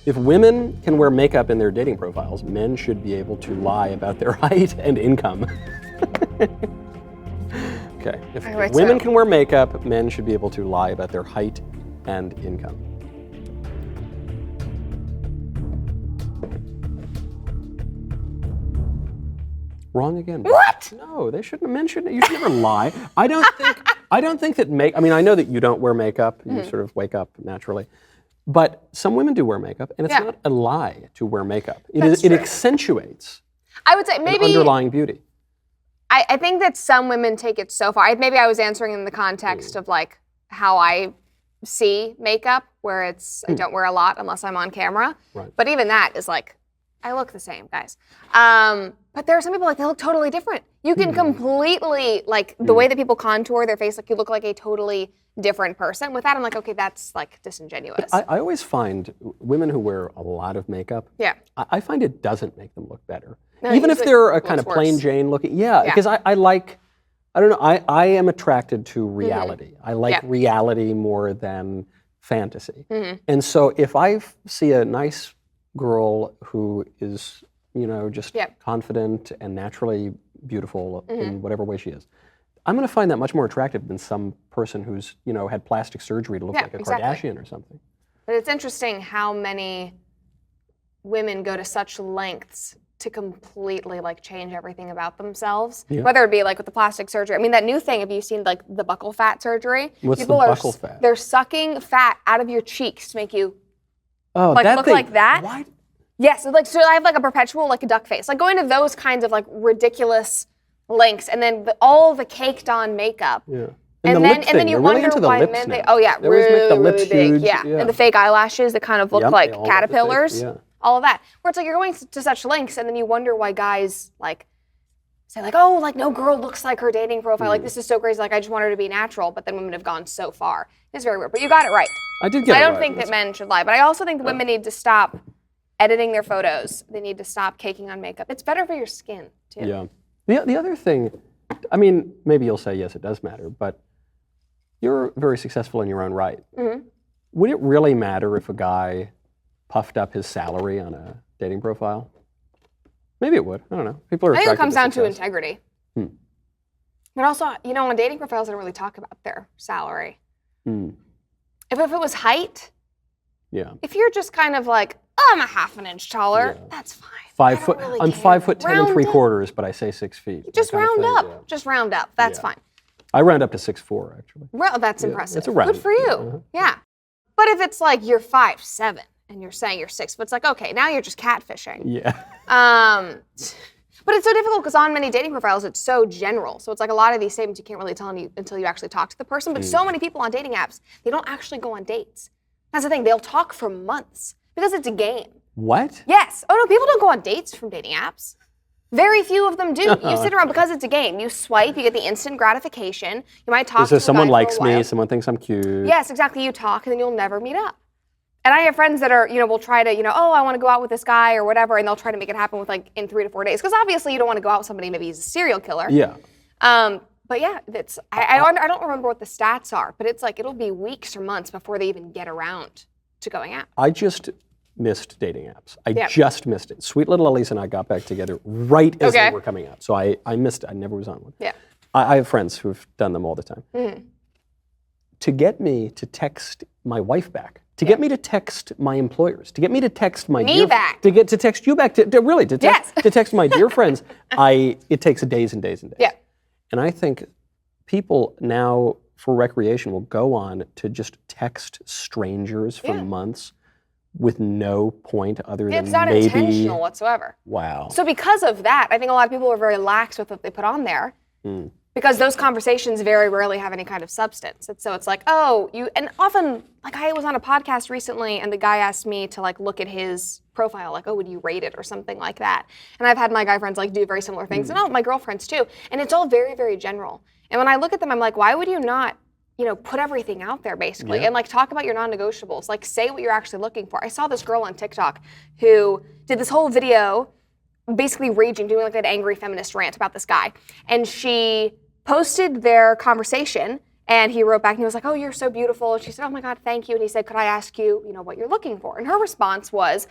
If women can wear makeup in their dating profiles, men should be able to lie about their height and income. Okay. If women can wear makeup, men should be able to lie about their height and income. Wrong again. What? No, they shouldn't. Men shouldn't. You should never lie. I don't think that I mean, I know that you don't wear makeup. You sort of wake up naturally. But some women do wear makeup, and it's not a lie to wear makeup. It accentuates. I would say maybe underlying beauty. I think that some women take it so far. Maybe I was answering in the context of like how I see makeup, where it's I don't wear a lot unless I'm on camera. Right. But even that is like, I look the same, guys. But there are some people like they look totally different. You can completely like the way that people contour their face, like you look like a totally different person. With that, I'm like, okay, that's like disingenuous. I always find women who wear a lot of makeup, I find it doesn't make them look better. No, even if they're a kind of worse. plain Jane looking, because I like, I don't know, I am attracted to reality. I like reality more than fantasy. And so if I see a nice girl who is, just confident and naturally beautiful in whatever way she is, I'm going to find that much more attractive than some person who's, had plastic surgery to look like a Kardashian or something. But it's interesting how many women go to such lengths to completely like change everything about themselves, whether it be like with the plastic surgery. I mean, that new thing, have you seen like the buccal fat surgery? What's People the buccal fat? They're sucking fat out of your cheeks to make you that look thing. like that. What? Yes, so I have like a perpetual like a duck face, like going to those kinds of like ridiculous lengths, and then all the caked on makeup. Yeah. And then you wonder why men they really big. Huge. Yeah. And the fake eyelashes that kind of look like caterpillars. All of that. Where it's like you're going to such lengths, and then you wonder why guys like say like, oh, like no girl looks like her dating profile. Like this is so crazy. Like I just want her to be natural, but then women have gone so far. It's very weird. But you got it right. I did get it right. I don't think that men should lie, but I also think that women need to stop editing their photos. They need to stop caking on makeup. It's better for your skin too. Yeah. The other thing, I mean, maybe you'll say yes, it does matter, but you're very successful in your own right. Would it really matter if a guy puffed up his salary on a dating profile? Maybe it would. I don't know. People are. I think it comes down to success. integrity. But also, on dating profiles, they don't really talk about their salary. If it was height, if you're just kind of like, oh, I'm a half an inch taller, that's fine. 5 foot. Really I'm care. 5'10" and 3/4, but I say 6 feet. Just round up. Just round up. That's fine. I round up to 6'4", actually. Well, that's impressive. It's a round. Good for you. Yeah. But if it's like you're 5'7" and you're saying you're 6 foot, it's like, okay, now you're just catfishing. Yeah. But it's so difficult because on many dating profiles, it's so general. So it's like a lot of these statements you can't really tell until you actually talk to the person. But so many people on dating apps, they don't actually go on dates. That's the thing. They'll talk for months because it's a game. What? Yes. Oh, no, people don't go on dates from dating apps. Very few of them do. You sit around because it's a game. You swipe, you get the instant gratification. You might talk to someone guy likes for a while. me, someone thinks I'm cute. Yes, exactly. You talk and then you'll never meet up. And I have friends that are, will try to, oh, I want to go out with this guy or whatever, and they'll try to make it happen with like in 3 to 4 days. Because obviously you don't want to go out with somebody, maybe he's a serial killer. Yeah. But yeah, I don't remember what the stats are, but it's like it'll be weeks or months before they even get around to going out. I just missed dating apps. I just missed it. Sweet little Elise and I got back together right as they were coming out. So I missed it. I never was on one. Yeah. I have friends who've done them all the time. To get me to text my wife back, to get me to text my employers, to get me to text my back, to text you back, to text my dear friends, it takes days and days and days. Yeah. And I think people now for recreation will go on to just text strangers for months with no point other than it's not maybe intentional whatsoever. Wow. So because of that, I think a lot of people are very lax with what they put on there. Because those conversations very rarely have any kind of substance. And so it's like, and often, like I was on a podcast recently and the guy asked me to like look at his profile, like, would you rate it or something like that? And I've had my guy friends like do very similar things, and my girlfriends too. And it's all very, very general. And when I look at them, I'm like, why would you not, put everything out there basically and like talk about your non-negotiables, like say what you're actually looking for. I saw this girl on TikTok who did this whole video basically raging, doing like an angry feminist rant about this guy. And she posted their conversation And he wrote back and he was like, oh, you're so beautiful. And she said, oh my God, thank you. And he said, could I ask you, what you're looking for? And her response was,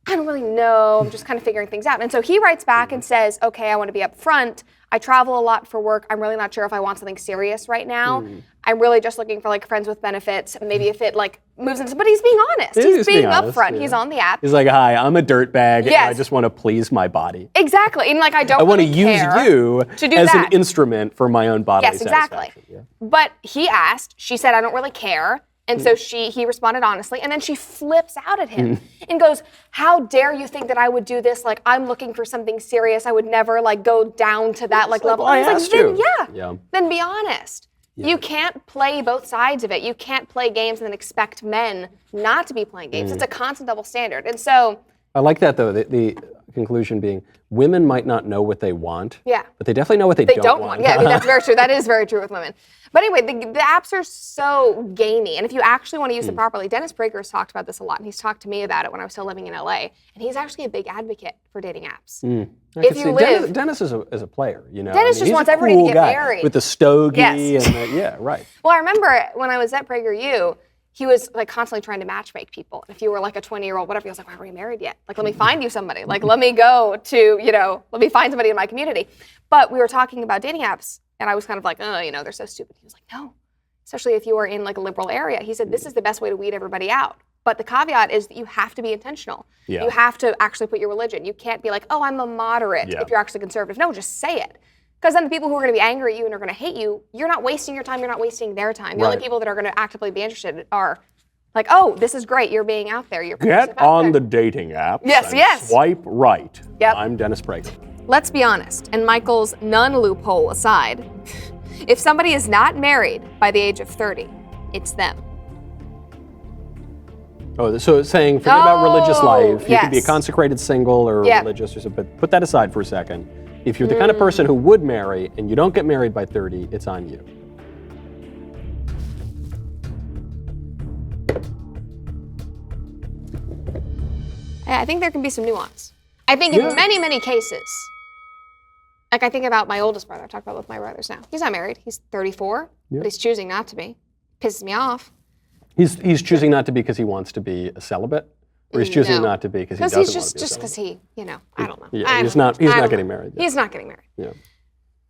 I don't really know. I'm just kind of figuring things out. And so he writes back and says, okay, I want to be upfront. I travel a lot for work. I'm really not sure if I want something serious right now. I'm really just looking for like friends with benefits. Maybe if it like moves into, but he's being honest. He's being upfront. He's on the app. He's like, hi, I'm a dirtbag. Yes. And I just want to please my body. Exactly. And like, I want to use you as an instrument for my own bodily satisfaction. Yes, exactly. Yeah. But he asked, she said, I don't really care. And so he responded honestly, and then she flips out at him and goes, how dare you think that I would do this? Like, I'm looking for something serious. I would never like go down to that like level. Well, I asked you. Then be honest. Yeah. You can't play both sides of it. You can't play games and then expect men not to be playing games. It's a constant double standard. And so I like that though, the conclusion being women might not know what they want, but they definitely know what they don't want. Yeah, I mean, that's very true. That is very true with women. But anyway, the apps are so gamey. And if you actually want to use them properly, Dennis Prager has talked about this a lot, and he's talked to me about it when I was still living in LA. And he's actually a big advocate for dating apps. If you live, Dennis is a player, Dennis just wants everybody to get married. With the stogie and right. Well, I remember when I was at PragerU, he was like constantly trying to matchmake people. If you were like a 20-year-old, whatever, he was like, why are we married yet? Like, let me find you somebody. Like, let me go to, let me find somebody in my community. But we were talking about dating apps, and I was kind of like, oh, they're so stupid. He was like, no, especially if you are in like a liberal area. He said, this is the best way to weed everybody out. But the caveat is that you have to be intentional. Yeah. You have to actually put your religion. You can't be like, oh, I'm a moderate if you're actually conservative. No, just say it. Because then the people who are going to be angry at you and are going to hate you, you're not wasting your time, you're not wasting their time. The only people that are going to actively be interested are like, oh, this is great, you're being out there. You're Get on the dating app. Yes. Swipe right. Yep. I'm Dennis Prager. Let's be honest, and Michael's none loophole aside, if somebody is not married by the age of 30, it's them. Oh, so it's saying, forget about religious life. You could be a consecrated single or religious or something, but put that aside for a second. If you're the kind of person who would marry and you don't get married by 30, it's on you. I think there can be some nuance. I think in many, many cases, like I think about my oldest brother, I talk about with my brothers now. He's not married, he's 34, but he's choosing not to be. Pisses me off. He's choosing not to be because he wants to be a celibate? Or he's choosing not to be because he doesn't want to be a celibate? Just because he, I don't know. Yeah, he's not getting married. He's not getting married. Yeah.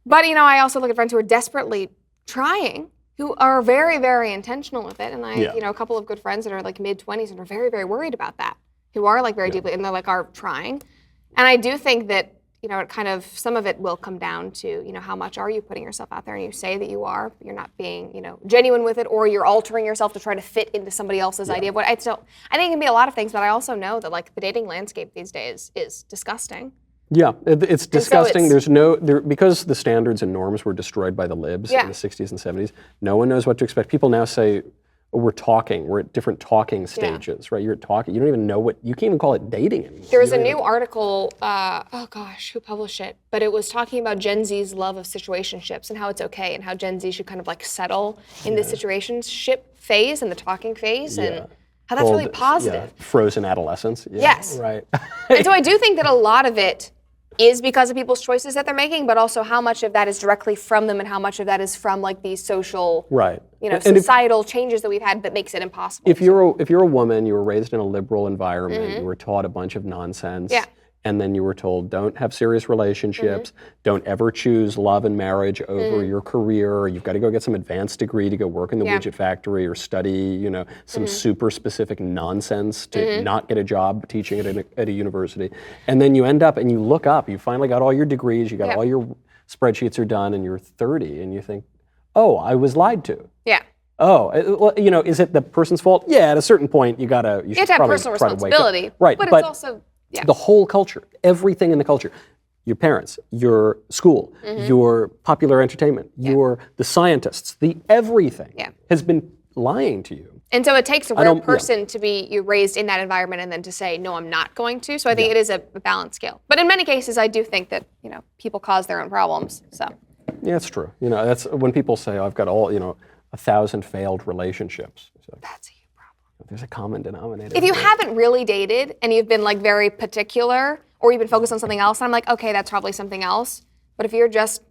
But, I also look at friends who are desperately trying, who are very, very intentional with it. And I, a couple of good friends that are like mid-20s and are very, very worried about that, who are like very deeply, and they're like are trying. And I do think that, it kind of, some of it will come down to, how much are you putting yourself out there, and you say that you are, but you're not being, genuine with it, or you're altering yourself to try to fit into somebody else's idea of what. I think it can be a lot of things, but I also know that like the dating landscape these days is disgusting. Yeah, it's disgusting. Because the standards and norms were destroyed by the libs in the 60s and 70s, no one knows what to expect. People now say, we're at different talking stages, right? You're talking, you don't even know you can't even call it dating anymore. There was a new article, who published it? But it was talking about Gen Z's love of situationships and how it's okay, and how Gen Z should kind of like settle in the situationship phase and the talking phase, and how that's really positive. Frozen adolescence. Yeah, yes. Right. And so I do think that a lot of it is because of people's choices that they're making, but also how much of that is directly from them and how much of that is from like these social, societal changes that we've had that makes it impossible. If you're a woman, you were raised in a liberal environment, you were taught a bunch of nonsense, and then you were told, don't have serious relationships, don't ever choose love and marriage over your career, or you've got to go get some advanced degree to go work in the widget factory or study, some super specific nonsense to not get a job teaching at a university. And then you end up and you look up, you finally got all your degrees, you got all your spreadsheets are done, and you're 30, and you think, oh, I was lied to. Yeah. Oh, well, is it the person's fault? Yeah, at a certain point, you should have to have probably personal try to wake responsibility, up. Right, but it's also... Yeah. The whole culture, everything in the culture, your parents, your school, your popular entertainment, the scientists, the everything has been lying to you. And so it takes a rare person to be raised in that environment and then to say, no, I'm not going to. So I think it is a balanced scale. But in many cases, I do think that, people cause their own problems. So. Yeah, it's true. That's when people say, I've got 1,000 failed relationships. So, that's a there's a common denominator. If you haven't really dated and you've been like very particular, or you've been focused on something else, I'm like, okay, that's probably something else. But if you're just